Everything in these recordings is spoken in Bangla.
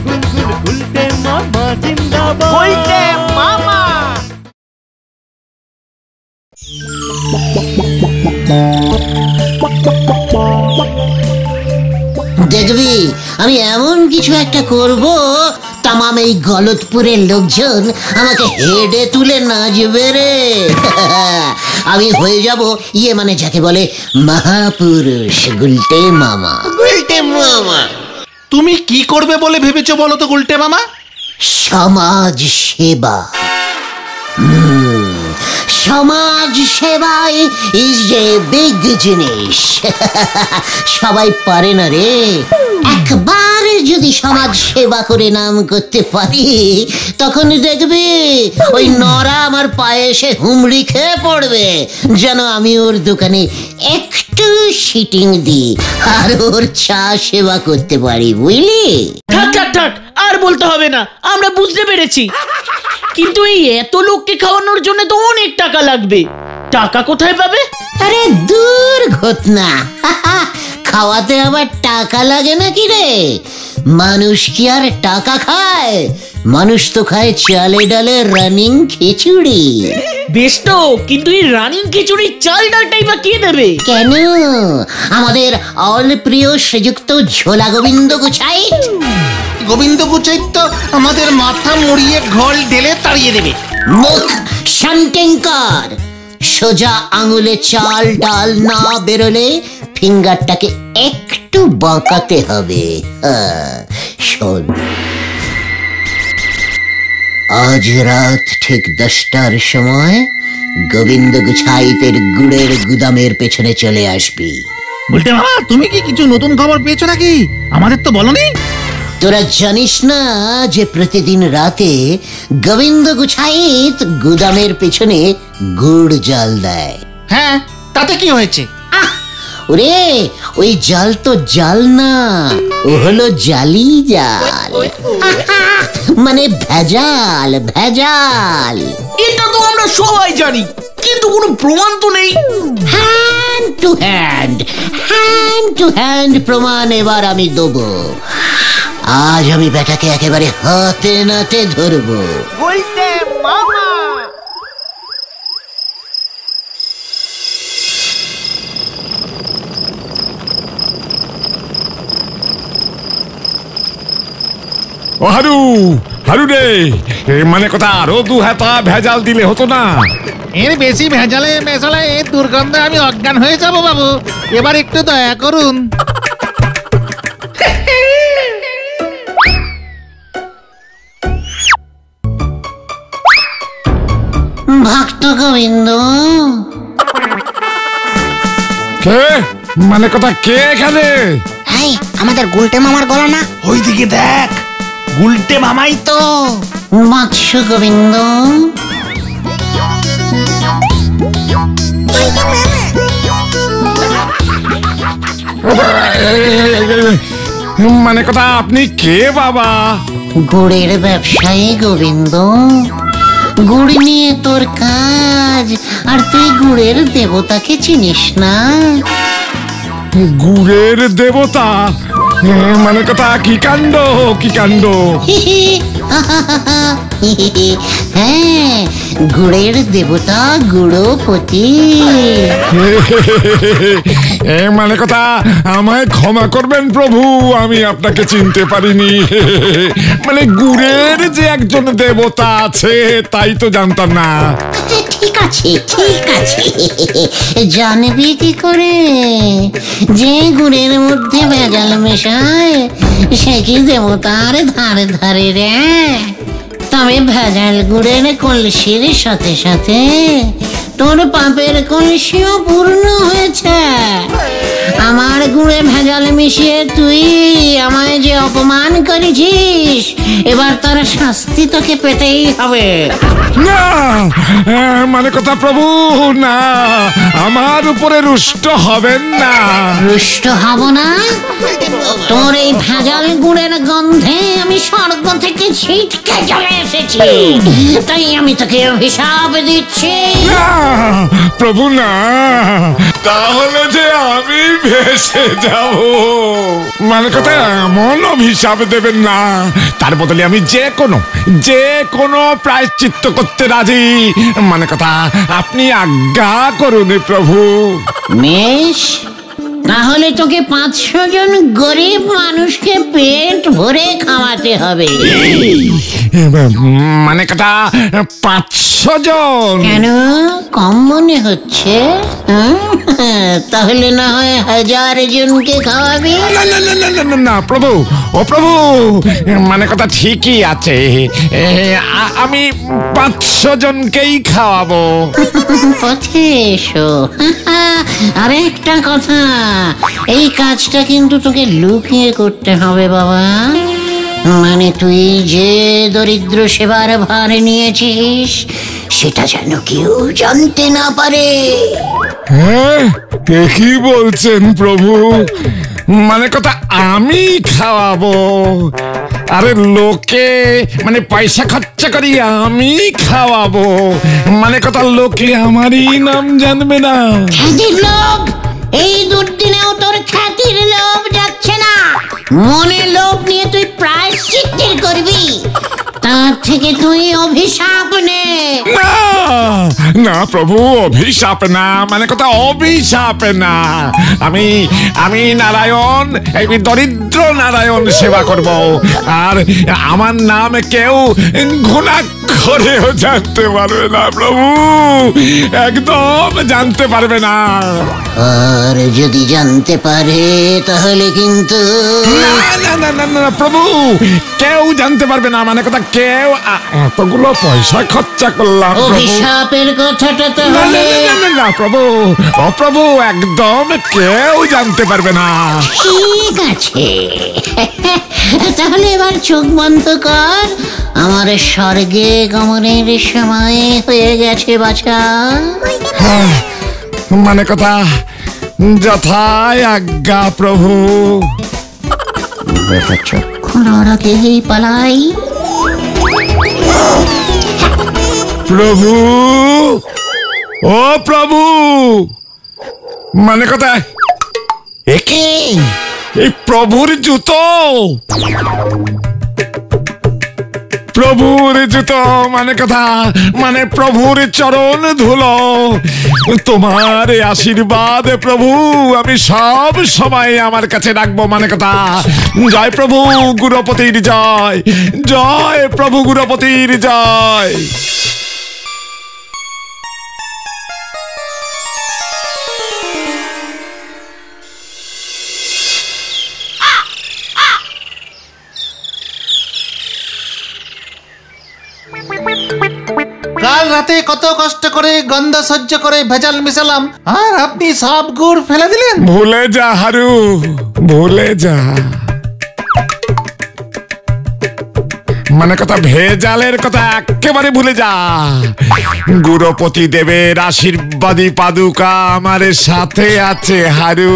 গুলটে মামা জিন্দাবাদ। গুলটে মামা। দেখবি আমি এমন কিছু একটা করব, তামাম এই গলতপুরের লোকজন আমাকে হেডে তুলে নাচবে রে। আমি হয়ে যাব মানে যাকে বলে মহাপুরুষ গুলটে মামা। গুলটে মামা, তুমি কি করবে বলে ভেবেছো বলো তো গুলটে মামা? সমাজ সেবা। সমাজ সেবাই ইজ এ বিগ জিনিস। সবাই পারে না রে। একবার যদি সমাজ সেবা করে নাম করতে পারি, তখন দেখবি ওই নরা আমার পায়ে এসে হুমড়ি খেয়ে পড়বে, যেন আমি ওর দোকানে একটু সিটিং দিই আর ওর চা সেবা করতে পারি, বুঝলি? থাক থাক থাক, আর বলতে হবে না, আমরা বুঝতে পেরেছি। কিন্তু এই এত লোককে খাওয়ানোর জন্য তো অনেক টাকা লাগবে, টাকা কোথায় পাবে? আরে দূর ঘটনা, খাওয়াতে আবার টাকা লাগে নাকি রে? মানুষ কি আর টাকা খায়? মানুষ তো খায় চালে ডালে রানিং খিচুড়ি। বেশ তো, কিন্তু এই রানিং খিচুড়ির চাল ডালটাই বা কে দেবে? কেন? আমাদের অল প্রিয় শ্রীযুক্ত ঝোলা গোবিন্দ গুছাই। গোবিন্দ গুচাই তো আমাদের মাথা মুড়িয়ে ঘোল ঢেলে তাড়িয়ে দেবে। মুখ শান্তিঙ্কর। সোজা আঙুলে চাল ডাল না বেরোলে ফিঙ্গারটাকে একটু বাঁকাতে হবে। শোন, আজ রাত ঠিক 10টার সময় গোবিন্দ গুছাইতের গুড়ের গুদামের পেছনে চলে আসবি। গুলটে মামা, তুমি কি কিছু নতুন খবর পেয়েছো নাকি? আমাদের তো বলনি। তোরা জানিস না যে প্রতিদিন রাতে গোবিন্দ গুছাইত গুদামের পেছনে গুড় জাল দেয়? হ্যাঁ, তাতে কি হয়েছে? ওরে, ওই জাল তো জাল না, ও হলো জালি জাল। মানে ভেজাল ভেজাল। এটা তো আমরা সবাই জানি, কিন্তু কোনো প্রমাণ তো নেই। Hand to hand, hand to hand প্রমাণ এবার আমি দেবো। আজ আমি বেটাকে একেবারে হাতে নাতে ধরবো। গুলটে মামা। ও হারু, হারু রে, মানে কথা আরো 2 হাতা ভেজাল দিলে হতো না? এর বেশি ভেজালে মেশালে এই দুর্গন্ধে আমি অজ্ঞান হয়ে যাব বাবু, এবার একটু দয়া করুন। ভক্ত গোবিন্দ। কে? মানে কথা কে এখানে? এই আমাদের গুলটে মামার গলা না? ওইদিকে দেখ, গুলটে মামাই তো। বৎস গোবিন্দ। মানে কথা আপনি কে বাবা? গুড়ের ব্যবসায়ী গোবিন্দ। গুড় নিয়ে তোর কাজ, আর তুই গুড়ের দেবতাকে চিনিস না? গুড়ের দেবতা? মানে কথা কি কাণ্ড, কি কাণ্ড! হ্যাঁ, গুড়ের দেবতা গুড়পতি। মানে কথা আমায় ক্ষমা করবেন প্রভু, আমি আপনাকে চিনতে পারিনি। মানে গুড়ের যে একজন দেবতা আছে তাই তো জানতাম না। ঠিক আছে ঠিক আছে, জানবি কি করে? যে গুড়ের মধ্যে ভেজাল মেশায় সে কি দেবতার ধারে ধারে রে? তবে ভেজাল গুড়ের কলসির সাথে সাথে তোর পাপের কলসিও পূর্ণ হয়েছে। আমার গুড়ে ভেজাল মিশিয়ে তুই আমায় যে অপমান করেছিস, এবার তার শাস্তি তোকে পেতেই হবে। না, মানে কথা প্রভু, না, আমার উপরে রুষ্ট হবেন না। রুষ্ট হব না? তোর এই ভেজাল গুড়ের গন্ধে আমি স্বর্গ থেকে ছিটকে চলে এসেছি, তাই আমি তোকে অভিশাপ দিচ্ছি। না প্রভু না, তাহলে যে আমি ভেসে যাব। মানে কথা এমন অভিশাপ দেবেন না, তার বদলে আমি যে কোনো প্রায়শ্চিত্ত করতে রাজি। মানে কথা আপনি আজ্ঞা করুন প্রভু। বেশ, তাহলে তোকে 500 জন গরিব মানুষকে পেট ভরে খাওয়াতে হবে। মানে কথা 500 জন? কেন, কম মনে হচ্ছে? তাহলে না হয় 1000 জনকে খাওয়াবি? না না না না না না প্রভু, ও প্রভু, মানে কথা ঠিকই আছে, আমি 500 জনকেই খাওয়াবো। পথে এসো। আর একটা কথা, এই কাজটা কিন্তু তোকে লুকিয়ে করতে হবে বাবা। মানে তুই যে দরিদ্র সেবার ভার নিয়েছিস, সেটা যেন কেউ জানতে না পারে। হ্যাঁ, কি বলছেন প্রভু? মানে কথা আমি খাওয়াবো? আরে লোকে মানে পয়সা খরচা করি আমি খাওয়াবো, মানে কথা লোকে আমারই নাম জানবে না। খ্যাতির লোভ, এই দুর্দিনেও তোর খ্যাতির লোভ যাচ্ছে না। মনে লোভ নিয়ে তুই প্রায়শ্চিত্তের করবি, তার থেকে তুই অভিশাপ নে। না না প্রভু, অভিশাপ না, মানে কথা অভিশাপ না। আমি নারায়ণ, এই দরিদ্র নারায়ণ সেবা করব, আর আমার নাম কেউ ঘুণাক্ষরেও জানতে পারবে না প্রভু, একদম জানতে পারবে না। আর যদি জানতে পারে তাহলে কিন্তু না না না না না প্রভু, কেউ জানতে পারবে না, মানে কথা কেউ। এতগুলো পয়সা খরচা করলাম প্রভু। অভিশাপের কথাটা তাহলে না প্রভু, ও প্রভু, একদম কেউ জানতে পারবে না। ঠিক আছে। তাহলে এবার চোখ বন্ধ কর, আমার স্বর্গে গমনের সময় হয়ে গেছে বাছা। মানে কথা যথায় আজ্ঞা প্রভু। চক্ষু আগেই পালাই। প্রভু, ও প্রভু, মানে কথা একে এই প্রভুর জুতো, প্রভুর জুতো, মানে কথা মানে প্রভুর চরণ ধুলো। তোমার আশীর্বাদ প্রভু আমি সব সময় আমার কাছে রাখবো। মানে কথা জয় প্রভু গুরুপতির জয়, জয় প্রভু গুরুপতির জয়। কাল রাতে কত কষ্ট করে গন্ধ সহ্য করে ভেজাল মিশালাম, আর আপনি সব গুড় ফেলে দিলেন। ভুলে যা হারু, ভুলে যা। মানে কথা ভেজালের কথা একেবারে ভুলে যা। গুরুপতি দেবের আশীর্বাদী পাদুকা আমার সাথে আছে হারু।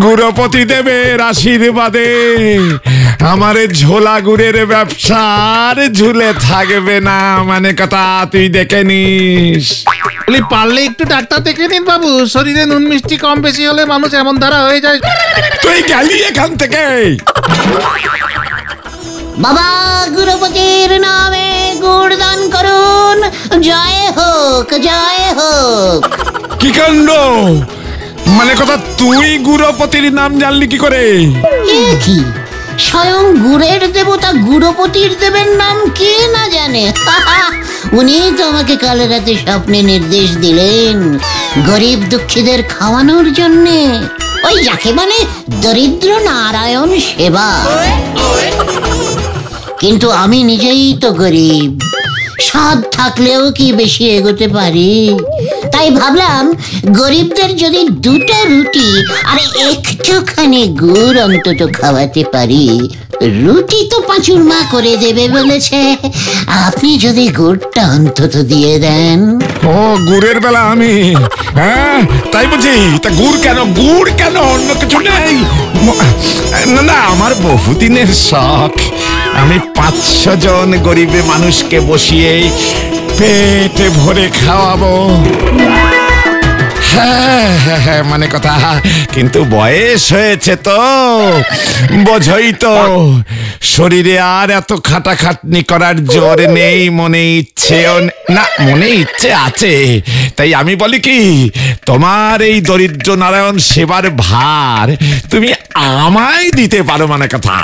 গুরুপতি দেবের আশীর্বাদে আমার ঝোলা গুড়ের ব্যবসার ঝুলে থাকবে না। মানে কথা তুই দেখে নিস। পারলে একটু ডাক্তার দেখে নিন বাবু, শরীরে নুন মিষ্টি কম বেশি হলে মানুষ এমন ধারা হয়ে যায়। তুই গেলি এখান থেকে। বাবা গুরুপতির নামে গুড় দান করুন, জয় হোক, জয় হোক। কি কাণ্ড! মানে কথা তুই গুরুপতির নাম জানলি কি করে? কি স্বয়ং গুড়ের দেবতা গুরুপতির দেবের নাম কে না জানে? উনি তো আমাকে কাল রাতে স্বপ্নে নির্দেশ দিলেন গরিব দুঃখীদের খাওয়ানোর জন্যে, ওই যাকে বলে দরিদ্র নারায়ণ সেবা। কিন্তু আমি নিজেই তো গরিব, সাধ থাকলেও কি বেশি এগোতে পারি? তাই ভাবলাম গরিবদের যদি 2টা রুটি আর একটুখানি গুড় অন্তত খাওয়াতে পারি রুটি তো পাঁচুরমা করে দেবে বলেছে, আপনি যদি গুড়টা অন্তত দিয়ে দেন। ও গুড়ের বেলা আমি, হ্যাঁ তাই বুঝি? তা গুড় কেন অন্য কিছু নেই? না না, আমার বহুদিনের শখ, আমি 500 জন গরিবে মানুষকে বসিয়ে পেটে ভরে খাওয়াবো। হ্যাঁ হ্যাঁ হ্যাঁ, মানে কথা, কিন্তু বয়স হয়েছে তো, বোঝই তো, শরীরে আর এত খাটাখাটনি করার জোর নেই, মনে ইচ্ছে আছে। তাই আমি বলি কি, তোমার এই দরিদ্র নারায়ণ সেবার ভার তুমি আমায় দিতে পারো, মানে কথা।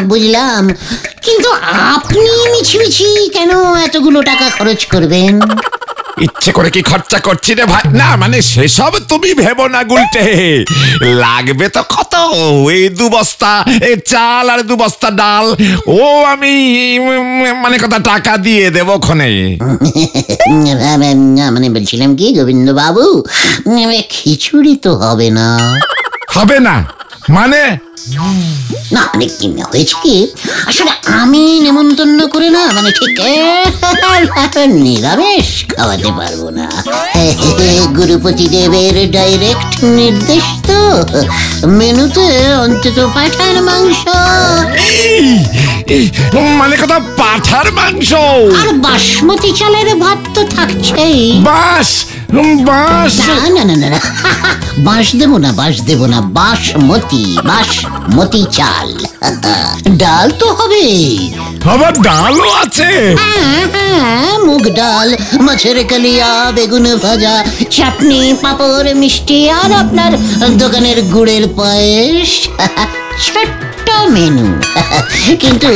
বুঝলাম, কিন্তু আপনি মিছি কেন এতগুলো টাকা খরচ করবেন? ইচ্ছে করে কি খরচা করছি রে ভাই? না মানে সেসব তুমি ভেবো না গুলটে, লাগবে তো কত, এই 2 বস্তা চাল আর 2 বস্তা ডাল, ও আমি মানে কথা টাকা দিয়ে দেবো ক্ষণে। মানে বলছিলাম কি গোবিন্দ বাবু, খিচুড়ি তো হবে না। হবে না মানে? না হয়েছে কি, আসলে আমি নেমন্তন্ন করে না, মানে ঠিক নিরামিষ খাওয়াতে পারবো না। গুরুপতি দেবের ডাইরেক্ট নির্দেশ তো, মেনুতে অন্তত পাঁঠার মাংস। মানে কথা পাঁঠার মাংস আর বাসমতি চালের ভাত তো থাকছেই। বাস না না না, বাঁশ দেবো না, বাসমতি চাল। ডাল তো হবে, আবার ডালও আছে। হ্যাঁ, মুগ ডাল, মাছের কালিয়া, বেগুন ভাজা, চাটনি, পাঁপড়, মিষ্টি, আর আপনার দোকানের গুড়ের পায়েস। ছোট্ট মেনু, কিন্তু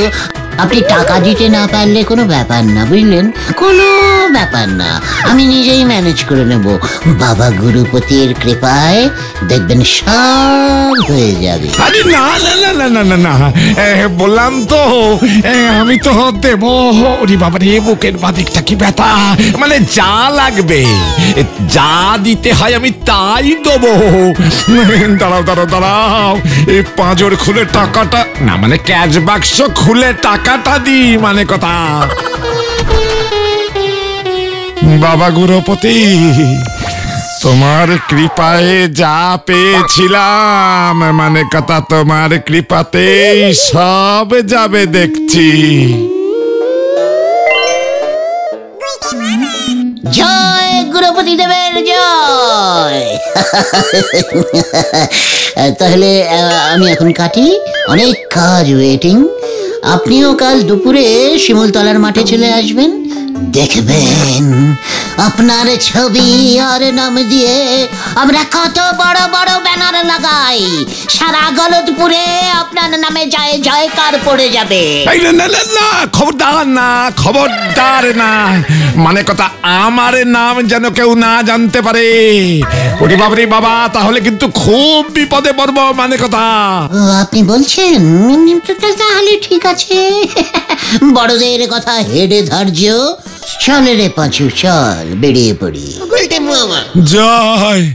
আপনি টাকা দিতে না পারলে কোনো ব্যাপার না, বুঝলেন? কোনো ব্যাপার না, আমি নিজেই ম্যানেজ করে নেব। বাবা গুরুপতির কৃপায় দেখবেন সব হয়ে যাবে। আরে না না না না না না না, বললাম তো আমি তো দেব। ওরে বাবা রে, বুকের বাদিকটা কি ব্যথা, মানে যা লাগবে যা দিতে হয় আমি তাই দেবো। দাঁড়াও, এই পাঁজর খুলে টাকাটা, না মানে ক্যাশ বাক্স খুলে টাকাটা দি, মানে কথা। বাবা গুরুপতি, তোমার কৃপায় যা পেয়েছিলাম, মানে কথা তোমার কৃপাতেই সব যাবে দেখছি। জয় গুরুপতি দেবের জয়। তাহলে আমি এখন কাটি, অনেক কাজ ওয়েটিং। আপনিও কাল দুপুরে শিমুলতলার মাঠে চলে আসবেন, দেখবেন আপনার ছবি আর নাম দিয়ে আমরা কত বড় বড় ব্যানার লাগাই, সারা গলতপুরে আপনার নামে জয় জয়কার পড়ে যাবে। না, খবরদার না, মানে কথা আমার নাম যেন কেউ না জানতে পারে। ওরে বাবারে বাবা, তাহলে কিন্তু খুব বিপদে পড়বো, মানে কথা। আপনি বলছেন? তাহলে ঠিক আছে, বড়দের কথা হেডে ধার্য। চলে রে পাঁচু, চল বেরিয়ে পড়ি। জয়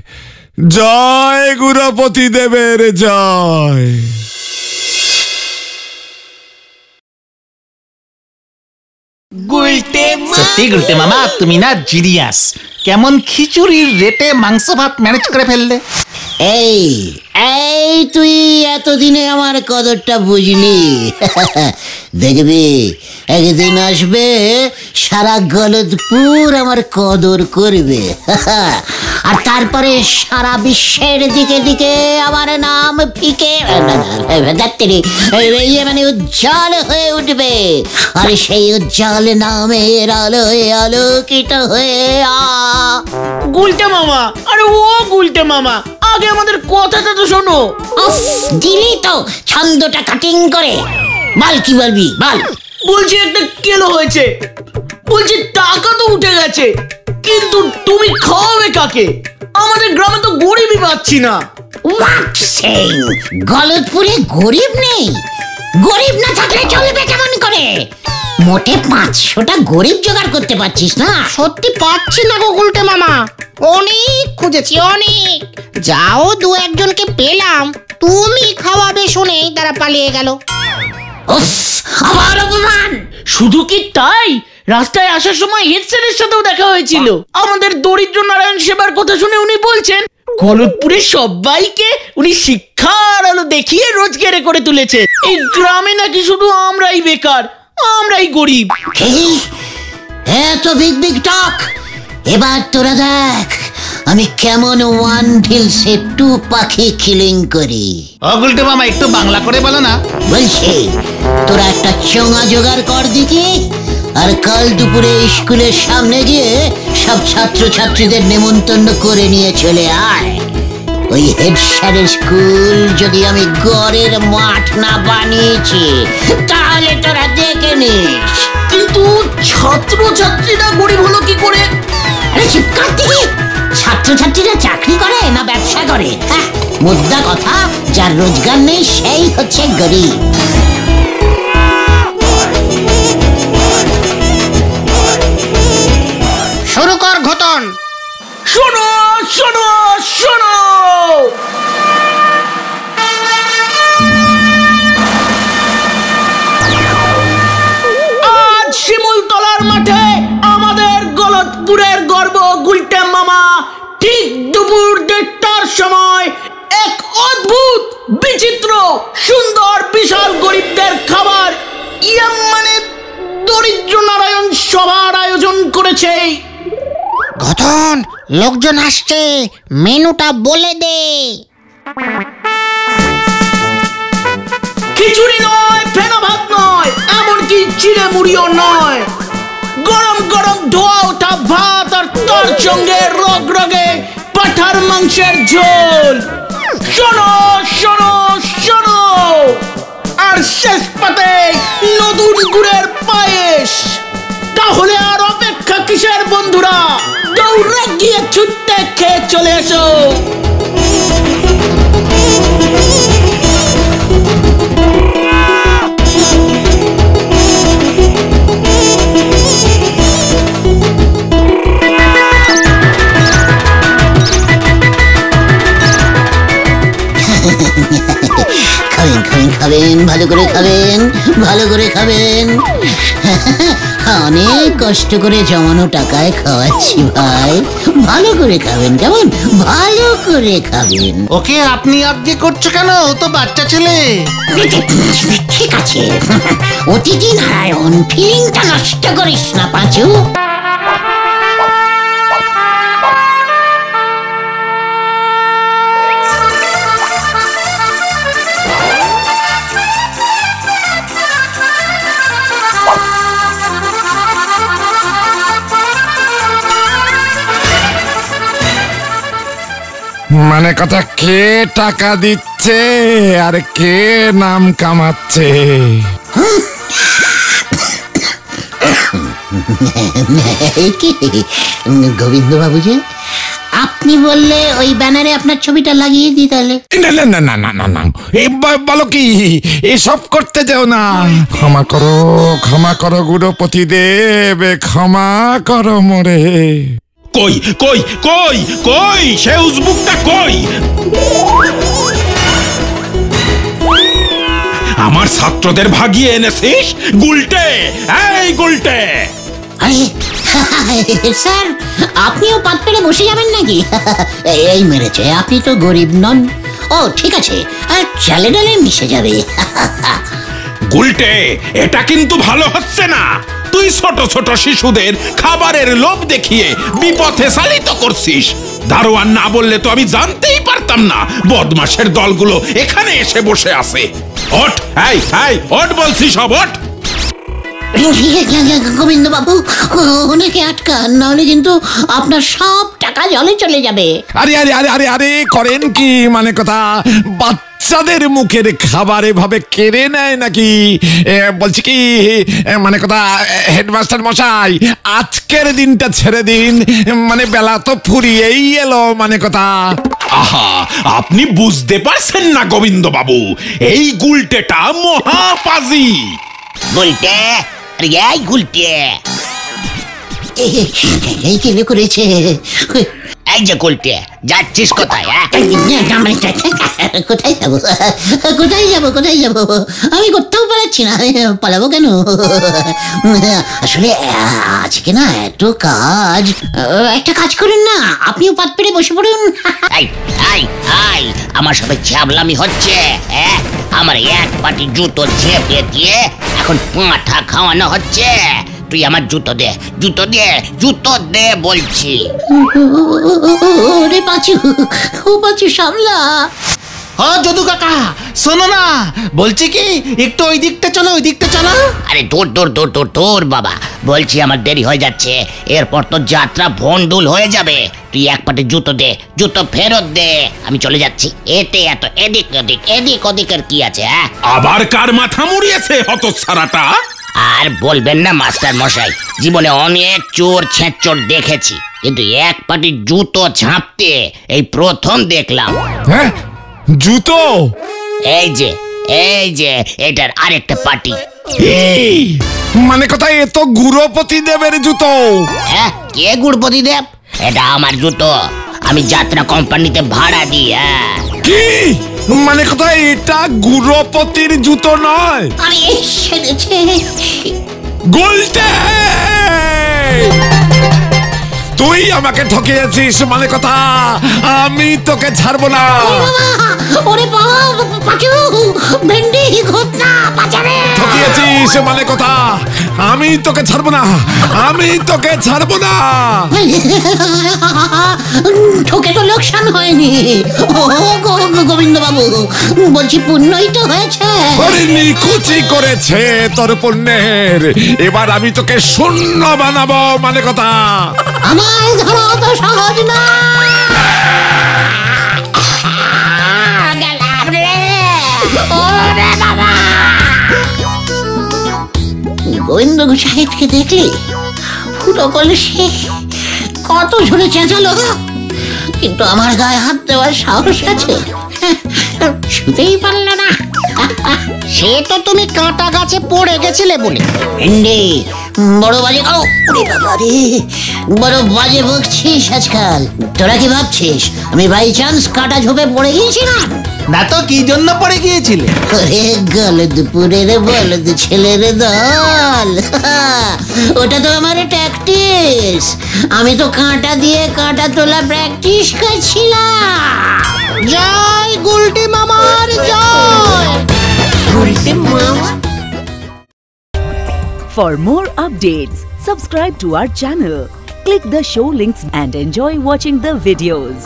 জয় গুরুপতি দেবের জয়। সত্যি গুলটে মামা, তুমি না জিনিয়াস। কেমন খিচুড়ির রেটে মাংস ভাত ম্যানেজ করে ফেললে। এই তুই এতদিনে আমার কদরটা বুঝলি? দেখবি একদিন আসবে সারা গলদপুর আমার কদর করবে, আর তারপরে সারা বিশ্বের দিকে দিকে আমার নাম ফিকে মানে উজ্জ্বল হয়ে উঠবে, আর সেই উজ্জ্বল নামের আলোয় আলোকিত হয়ে গুলটে মামা, আরে ও গুলটে মামা, আগে আমাদের কথাটা তো শোনো। দিলি তো ছন্দটা কাটিং করে, বল কি বলবি বল। বলছি একটা কেলো হয়েছে, বলছি টাকা তো উঠে গেছে, কিন্তু তুমি খাওয়াবে কাকে? আমাদের গ্রামে তো গরিবই পাচ্ছি না। গলতপুরে গরিব নেই? গরিব না থাকলে চলবে কেমন করে? মোটে 500টা গরিব জোগাড় করতে পারছিস না? সত্যি পাচ্ছি না গো গুলটে মামা, অনেক খুঁজেছি অনেক। যাও 2-1জনকে পেলাম, তুমি খাওয়াবে শুনেই তারা পালিয়ে গেল। উফ, আবার অপমান! শুধু কি তাই, রাস্তায় আসার সময় হেড স্যারের সাথেও দেখা হয়েছিল। আমাদের দরিদ্র নারায়ণ সেবার কথা শুনে উনি বলছেন গলতপুরের সবাইকে উনি শিক্ষার আলো দেখিয়ে রোজগারে করে তুলেছে। এই গ্রামে নাকি শুধু আমরাই বেকার, আমরাই গরিব। এত বিগ বিগ টক, এবার তোরা দেখ আমি কেমন 1 ঢিলসে 2 পাখি কিলিং করি। ও গুলটে মামা, একটু বাংলা করে বলো না। বলছি তোরা একটা চোঙা জোগাড় কর দেখি, আর কাল দুপুরে স্কুলের সামনে গিয়ে সব ছাত্রছাত্রীদের নেমন্তন্ন করে নিয়ে চলে আয়। ওই হেড স্যারের স্কুল যদি আমি গড়ের মাঠ না বানিয়েছি তাহলে তোরা দেখে নিস। কিন্তু ছাত্রছাত্রীরা গরিব হলো কি করে? আরে শিক্ষার থেকে ছাত্রছাত্রীরা চাকরি করে না ব্যবসা করে? হ্যাঁ, মুদ্রা কথা, যার রোজগার নেই সেই হচ্ছে গরিব। শুরু কর ঘটন। শোনো শোনো শোনো, আজ শিমুলতলার মাঠে আমাদের গলতপুরের গর্ব গুলটে মামা ঠিক দুপুর 1:30টার সময় এক অদ্ভুত, বিচিত্র, সুন্দর, বিশাল গরিবদের খাবার মানে দরিদ্র নারায়ণ সভার আয়োজন করেছে। ঘটন, লোকজন আসছে, মেনুটা বলে দে। খিচুড়ি নয়, ফেনা ভাত নয়, এমনকি চিড়ে মুড়িও নয়। গরম গরম ধোয়া ওঠা ভাত আর তার সঙ্গে রগরগে পাঠার মাংসের ঝোল। শোনো শোনো শোনো, আর শেষ পাতে নতুন গুড়ের পায়েস। তাহলে আর অপেক্ষা কিসের বন্ধুরা, দৌড়ে গিয়ে ছুটতে খেয়ে চলে এসো। খাবেন খাবেন খাবেন, ভালো করে খাবেন, ভালো করে খাবেন। অনেক কষ্ট করে জমানো টাকায় খাওয়াচ্ছি ভাই, ভালো করে খাবেন, কেমন? ভালো করে খাবেন। ওকে আপনি আজকে করছো কেন? ও তো বাচ্চা ছেলে। ঠিক আছে, অতিথি নারায়ণ, ফিলিংটা নষ্ট করিস না পাঁচু। মানে কথা, কে টাকা দিচ্ছে আর কে নাম কামাচ্ছে? গোবিন্দ বাবু যে, আপনি বললে ওই ব্যানারে আপনার ছবিটা লাগিয়ে দিই তাহলে। না না না না না না না, বলো কি, এসব করতে যাও না। ক্ষমা করো গুরুপতি দেব, ক্ষমা করো মোরে। কই কই কই কই সে উজবুকটা কই? আমার ছাত্রদের ভাগিয়ে এনেছিস গুলটে, এই গুলটে। আরে স্যার, আপনিও পাত পেরে বসে যাবেন নাকি? এই মেরেছে, আপনি তো গরিব নন। ও ঠিক আছে, চালে ডালে মিশে যাবে। গুলটে, এটা কিন্তু ভালো হচ্ছে না। তুই ছোট ছোট শিশুদের খাবারের লোভ দেখিয়ে বিপথে চালিত করছিস। দারোয়ান না বললে তো আমি জানতেই পারতাম না বদমাশের দলগুলো এখানে এসে বসে আছে। ওঠ, এই এই ওঠ বলছি, সব ওঠ। গোবিন্দ বাবু, ওনাকে আটকান, নাহলে কিন্তু আপনার সব টাকা জলে চলে যাবে। আরে আরে আরে আরে আরে, করেন কি? মানে কথা, বাচ্চাদের মুখের খাবার এভাবে কেড়ে নেয় নাকি? বলছি কি, মানে কথা, হেডমাস্টার মশাই, আজকের দিনটা ছেড়ে দিন। মানে বেলা তো ফুরিয়েই এলো, মানে কথা। আহা, আপনি বুঝতে পারছেন না গোবিন্দ বাবু, এই গুলটেটা মহাপাজি। গুলটে, আরে এই গুলটে, এই কি করেছে? এই যে গুলটে, যাচ্ছিস কোথায়? কোথায় যাবো? কোথায় যাবো? আমি কোথাও পালাচ্ছি না। পালাবো কেন? আসলে আজকে না এত কাজ। একটা কাজ করুন না, আপনিও পাত পেরে বসে পড়ুন। আমার সাথে ছ্যাবলামি হচ্ছে। আমার এক পাটি জুতো ঝেপে দিয়ে এখন পাঁঠা খাওয়ানো হচ্ছে। তুই আমার জুতো দে বলছি। ওরে পাঁচু, ও পাঁচু সামলা। হ্যাঁ যদু কাকা, শোনো না, বলছি কি একটু ওই দিকটা চলো। আরে দূর বাবা, বলছি আমার দেরি হয়ে যাচ্ছে, এরপর তো যাত্রা ভন্ডুল হয়ে যাবে। তুই এক পাটে জুতো ফেরত দে, আমি চলে যাচ্ছি। এতে এত এদিক ওদিকের কি আছে? আবার কার মাথা মুড়িয়েছে হতচ্ছাড়াটা? আর বলবেন না মাস্টার মশাই, জীবনে অনেক চোর ছেঁচোর দেখেছি, কিন্তু এক পাটি জুতো ঝাঁপতে এই প্রথম দেখলাম। হ্যাঁ, জুতো? এই যে এটার আরেকটা পাটি। এই মানে কথা, এ তো গুরুপতি দেবের জুতো। হ্যাঁ, কে গুড়পতি দেব? এটা আমার জুতো, আমি যাত্রা কোম্পানিতে ভাড়া দিই। কি মানে কথা, এটা গুরুপতির জুতো নয়? আরে সেরেছে। গুলটে, তুই আমাকে ঠকিয়েছিস, মানে কথা আমি তোকে ছাড়বো না। ওরে পাঁচু, ভেন্ডি ঘটনা বাজারে ঠকিয়েছিস, মানে কথা আমি তোকে ছাড়বো না। ঠকে তো লোকসান হয়নি। ও গোবিন্দ বাবু, বলছি পুণ্যই তো হয়েছে। নিকুচি করেছে তোর পুণ্যের, এবার আমি তোকে শূন্য বানাবো, মানে কথা। আমার ধরা তো সহজ না। গোবিন্দ সাহেবকে দেখলি? পুরো কলসে কত ঝরে চেঁচালো, কিন্তু আমার গায়ে হাত দেওয়ার সাহস আছে? শুতেই পারল না। সে তো তুমি কাঁটা গাছে পড়ে গেছিলে বলে। ভেন্ডি বড় বাজে, বড় বাজে বকছিস আজকাল। তোরা কি ভাবছিস আমি বাই চান্স কাঁটা ঝোপে পড়ে গিয়েছিলাম? না তো কি জন্য পড়ে গিয়েছিলে? গলদপুরের বলদ ছেলের দল। ওটা তো আমার ট্যাকটিস। আমি তো কাঁটা দিয়ে কাঁটা তোলা প্র্যাকটিস করছিলাম। জয় গুলটি মামার জয়। For more updates, subscribe to our channel, click the show links and enjoy watching the videos.